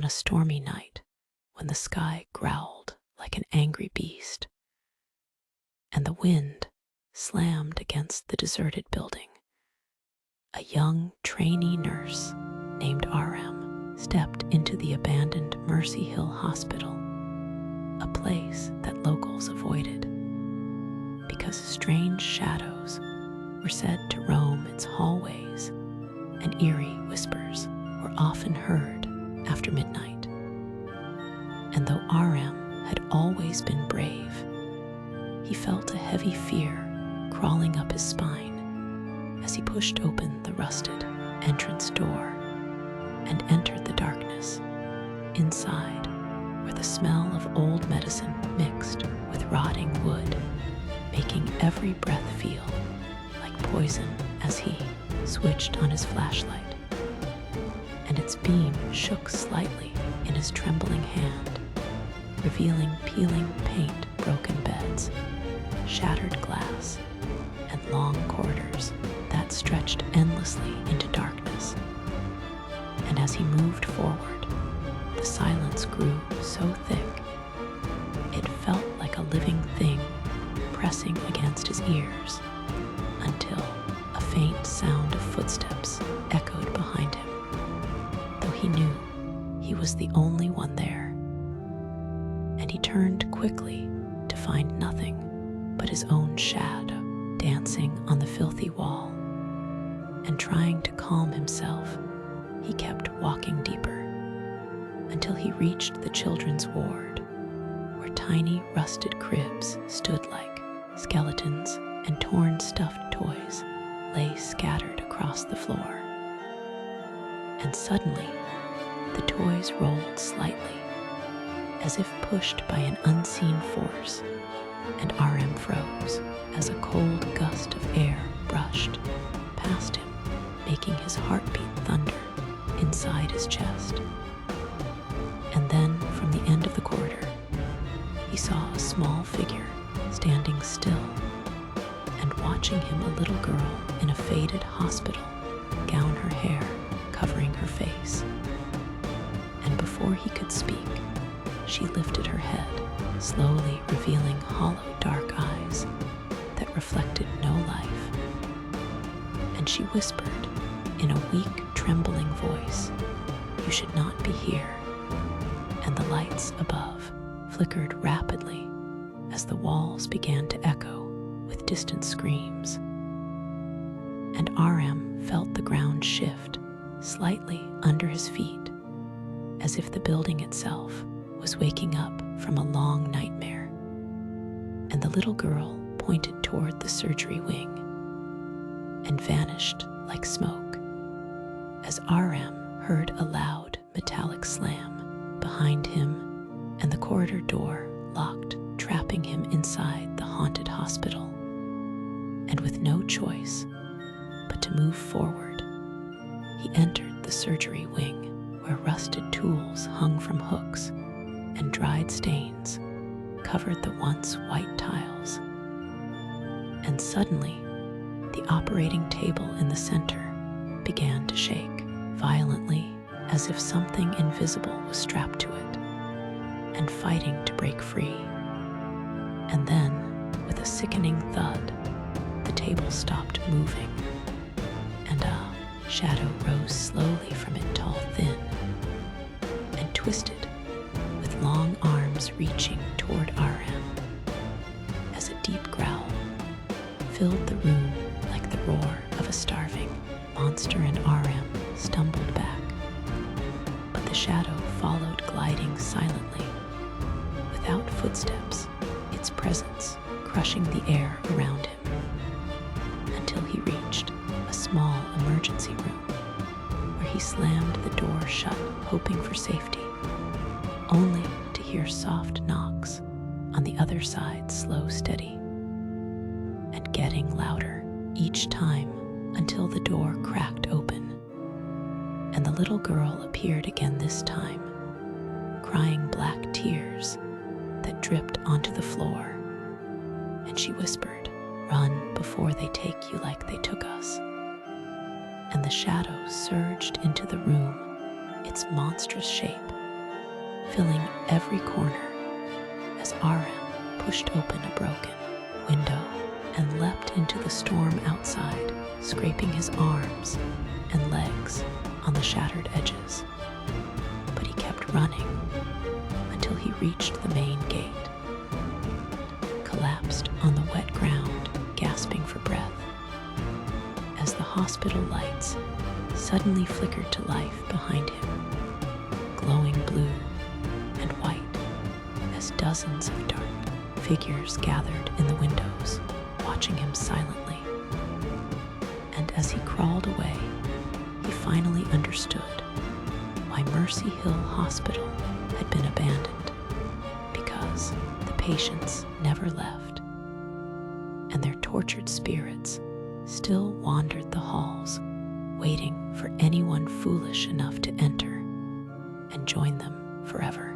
a stormy night when the sky growled like an angry beast and the wind slammed against the deserted building. A young trainee nurse named RM stepped into the abandoned Mercy Hill Hospital, a place that locals avoided because strange shadows were said to roam its hallways and eerie whispers were often heard after midnight. And though RM had always been brave, he felt a heavy fear crawling up his spine as he pushed open the rusted entrance door and entered the darkness. Inside, where the smell of old medicine mixed with rotting wood, making every breath feel like poison as he switched on his flashlight, and its beam shook slightly in his trembling hand, revealing peeling paint, broken beds, shattered glass, and long corridors that stretched endlessly into darkness. And as he moved forward, the silence grew so thick, it felt like a living thing pressing against his ears, until a faint sound of footsteps echoed behind him, though he knew he was the only one there. And he turned quickly to find nothing but his own shadow dancing on the filthy wall. And trying to calm himself, he kept walking deeper until he reached the children's ward, where tiny rusted cribs stood like skeletons and torn stuffed toys lay scattered across the floor. And suddenly, the toys rolled slightly, as if pushed by an unseen force, and RM froze as a cold gust of air brushed past him, making his heartbeat thunder inside his chest. And then, from the end of the corridor, he saw a small figure standing still and watching him, a little girl in a faded hospital gown, her hair covering her face. And before he could speak, she lifted her head, slowly revealing hollow, dark eyes that reflected no life. And she whispered in a weak, trembling voice, "You should not be here." And the lights above flickered rapidly as the walls began to echo with distant screams. And RM felt the ground shift slightly under his feet, as if the building itself was waking up from a long nightmare. And the little girl pointed toward the surgery wing and vanished like smoke, as RM heard a loud metallic slam behind him, and the corridor door locked, trapping him inside the haunted hospital. And with no choice but to move forward, he entered the surgery wing, where rusted tools hung from hooks and dried stains covered the once white tiles. And suddenly, the operating table in the center began to shake violently, as if something invisible was strapped to it and fighting to break free. And then, with a sickening thud, the table stopped moving, and a shadow rose slowly from it, tall, thin, and twisted, with long arms reaching toward RM, as a deep growl filled the room like the roar of a starving monster, and RM stumbled back. But the shadow followed, gliding silently, without footsteps, its presence crushing the air around him, until he reached a small emergency room, where he slammed the door shut, hoping for safety, only to hear soft knocks on the other side, slow, steady, and getting louder each time, until the door cracked open, and the little girl appeared again, this time crying black tears that dripped onto the floor. And she whispered, "Run before they take you like they took us." And the shadow surged into the room, its monstrous shape filling every corner as RM pushed open a broken window and leapt into the storm outside, scraping his arms and legs on the shattered edges. But he kept running until he reached the main gate, collapsed on the wet ground, gasping for breath, as the hospital lights suddenly flickered to life behind him, glowing blue and white as dozens of dark figures gathered in the windows, watching him silently. And as he crawled away, he finally understood why Mercy Hill Hospital had been abandoned, because the patients never left, and their tortured spirits still wandered the halls, waiting for anyone foolish enough to enter and join them forever.